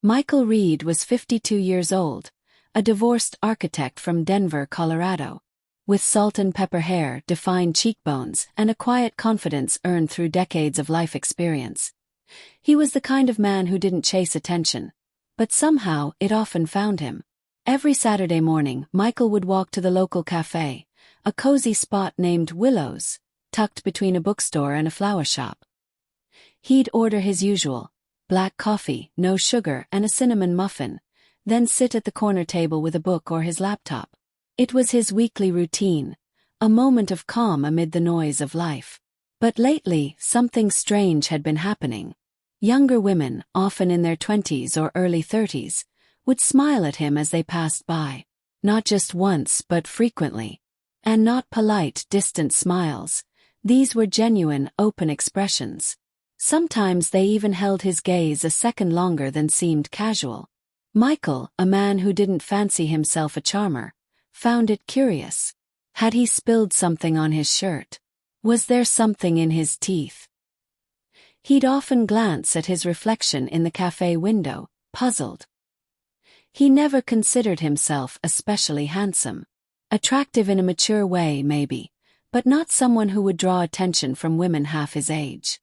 Michael Reed was 52 years old, a divorced architect from Denver, Colorado. With salt and pepper hair, defined cheekbones, and a quiet confidence earned through decades of life experience. He was the kind of man who didn't chase attention, but somehow it often found him. Every Saturday morning, Michael would walk to the local cafe, a cozy spot named Willows, tucked between a bookstore and a flower shop. He'd order his usual, black coffee, no sugar, and a cinnamon muffin, then sit at the corner table with a book or his laptop. It was his weekly routine, a moment of calm amid the noise of life. But lately, something strange had been happening. Younger women, often in their 20s or early 30s, would smile at him as they passed by. Not just once but frequently. And not polite, distant smiles. These were genuine, open expressions. Sometimes they even held his gaze a second longer than seemed casual. Michael, a man who didn't fancy himself a charmer, found it curious. Had he spilled something on his shirt? Was there something in his teeth? He'd often glance at his reflection in the cafe window, puzzled. He never considered himself especially handsome. Attractive in a mature way, maybe, but not someone who would draw attention from women half his age.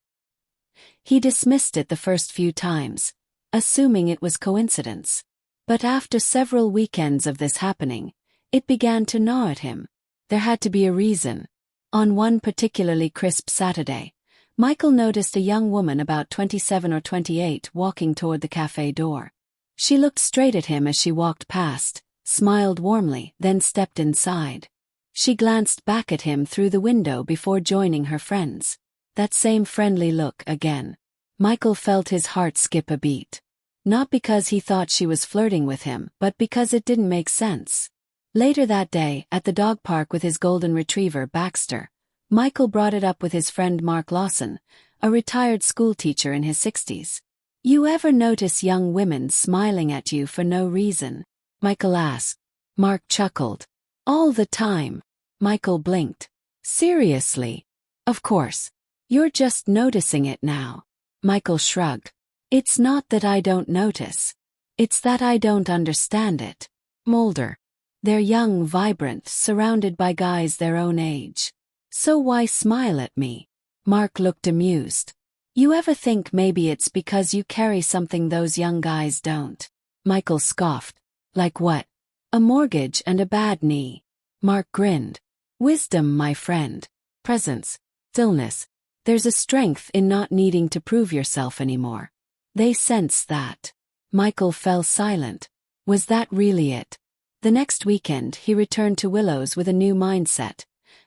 He dismissed it the first few times, assuming it was coincidence. But after several weekends of this happening, it began to gnaw at him. There had to be a reason. On one particularly crisp Saturday, Michael noticed a young woman about 27 or 28 walking toward the cafe door. She looked straight at him as she walked past, smiled warmly, then stepped inside. She glanced back at him through the window before joining her friends. That same friendly look again. Michael felt his heart skip a beat. Not because he thought she was flirting with him, but because it didn't make sense. Later that day, at the dog park with his golden retriever Baxter, Michael brought it up with his friend Mark Lawson, a retired schoolteacher in his 60s. "You ever notice young women smiling at you for no reason?" Michael asked. Mark chuckled. "All the time." Michael blinked. "Seriously?" "Of course. You're just noticing it now." Michael shrugged. "It's not that I don't notice. It's that I don't understand it." Mulder. "They're young, vibrant, surrounded by guys their own age. So why smile at me?" Mark looked amused. "You ever think maybe it's because you carry something those young guys don't?" Michael scoffed. "Like what?" "A mortgage and a bad knee." Mark grinned. "Wisdom, my friend. Presence. Stillness. There's a strength in not needing to prove yourself anymore." They sensed that. Michael fell silent. Was that really it? The next weekend he returned to Willows with a new mindset.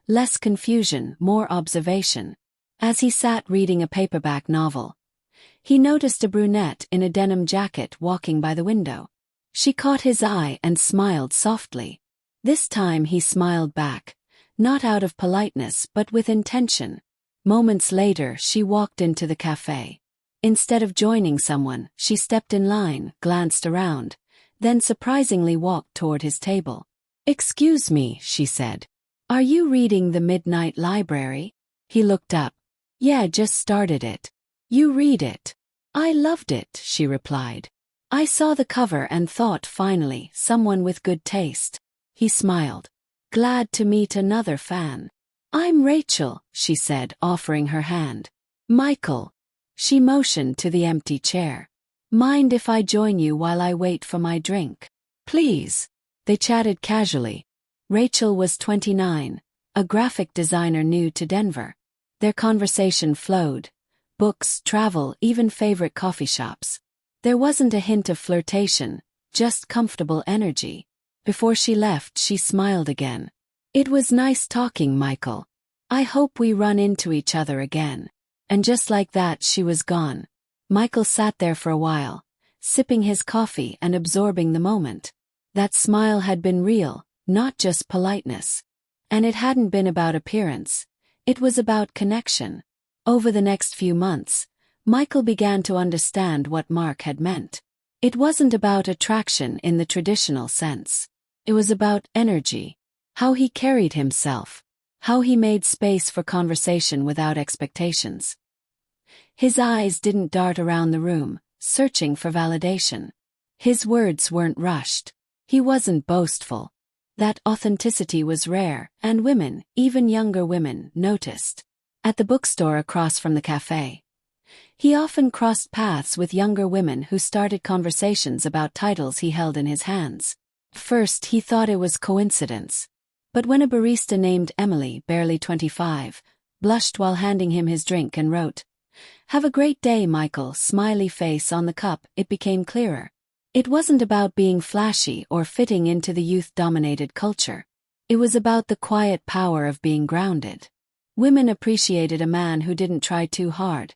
Less confusion, more observation. As he sat reading a paperback novel, he noticed a brunette in a denim jacket walking by the window. She caught his eye and smiled softly. This time he smiled back, not out of politeness but with intention. Moments later she walked into the cafe. Instead of joining someone, she stepped in line, glanced around, then surprisingly walked toward his table. "Excuse me," she said. "Are you reading The Midnight Library?" He looked up. "Yeah, just started it." "You read it?" "I loved it," she replied. "I saw the cover and thought finally, someone with good taste." He smiled. "Glad to meet another fan." "I'm Rachel," she said, offering her hand. "Michael." She motioned to the empty chair. "Mind if I join you while I wait for my drink?" "Please." They chatted casually. Rachel was 29, a graphic designer new to Denver. Their conversation flowed. Books, travel, even favorite coffee shops. There wasn't a hint of flirtation, just comfortable energy. Before she left, she smiled again. "It was nice talking, Michael. I hope we run into each other again." And just like that she was gone. Michael sat there for a while, sipping his coffee and absorbing the moment. That smile had been real, not just politeness. And it hadn't been about appearance. It was about connection. Over the next few months, Michael began to understand what Mark had meant. It wasn't about attraction in the traditional sense. It was about energy. How he carried himself. How he made space for conversation without expectations. His eyes didn't dart around the room, searching for validation. His words weren't rushed. He wasn't boastful. That authenticity was rare, and women, even younger women, noticed. At the bookstore across from the cafe, he often crossed paths with younger women who started conversations about titles he held in his hands. First, he thought it was coincidence. But when a barista named Emily, barely 25, blushed while handing him his drink and wrote, "Have a great day, Michael," smiley face on the cup, it became clearer. It wasn't about being flashy or fitting into the youth-dominated culture. It was about the quiet power of being grounded. Women appreciated a man who didn't try too hard,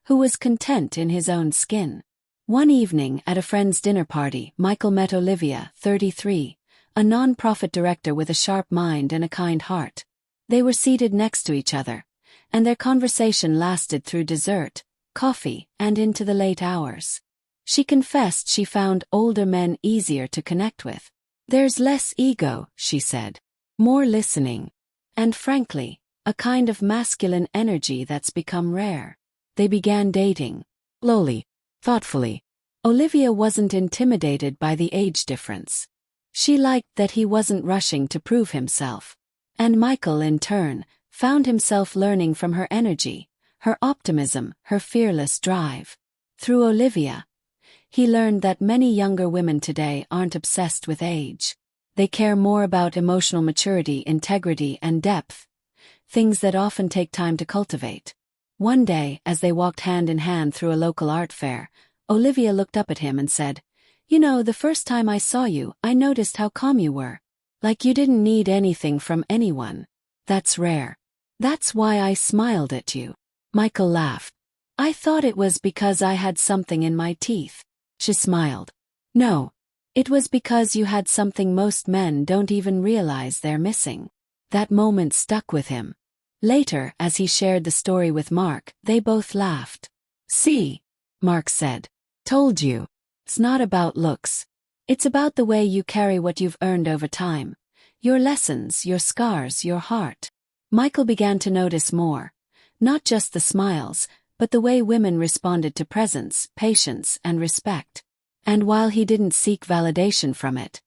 who was content in his own skin. One evening at a friend's dinner party, Michael met Olivia, 33, a non-profit director with a sharp mind and a kind heart. They were seated next to each other, and their conversation lasted through dessert, coffee, and into the late hours. She confessed she found older men easier to connect with. "There's less ego," she said. "More listening. And frankly, a kind of masculine energy that's become rare." They began dating. Slowly, thoughtfully. Olivia wasn't intimidated by the age difference. She liked that he wasn't rushing to prove himself. And Michael, in turn, found himself learning from her energy, her optimism, her fearless drive. Through Olivia, he learned that many younger women today aren't obsessed with age. They care more about emotional maturity, integrity, and depth, things that often take time to cultivate. One day, as they walked hand in hand through a local art fair, Olivia looked up at him and said, "You know, the first time I saw you, I noticed how calm you were. Like you didn't need anything from anyone. That's rare. That's why I smiled at you." Michael laughed. "I thought it was because I had something in my teeth." She smiled. "No. It was because you had something most men don't even realize they're missing." That moment stuck with him. Later, as he shared the story with Mark, they both laughed. "See," Mark said. "Told you. It's not about looks. It's about the way you carry what you've earned over time. Your lessons, your scars, your heart." Michael began to notice more. Not just the smiles, but the way women responded to presence, patience, and respect. And while he didn't seek validation from it,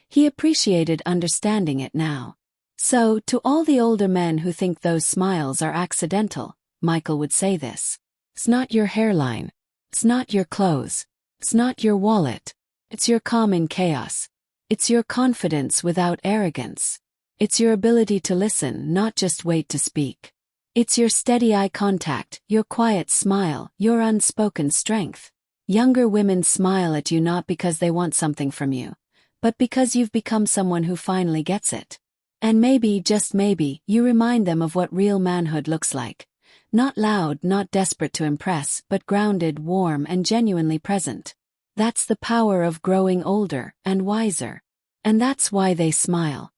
he appreciated understanding it now. So, to all the older men who think those smiles are accidental, Michael would say this. It's not your hairline. It's not your clothes. It's not your wallet. It's your calm in chaos. It's your confidence without arrogance. It's your ability to listen, not just wait to speak. It's your steady eye contact, your quiet smile, your unspoken strength. Younger women smile at you not because they want something from you, but because you've become someone who finally gets it. And maybe, just maybe, you remind them of what real manhood looks like. Not loud, not desperate to impress, but grounded, warm, and genuinely present. That's the power of growing older and wiser. And that's why they smile.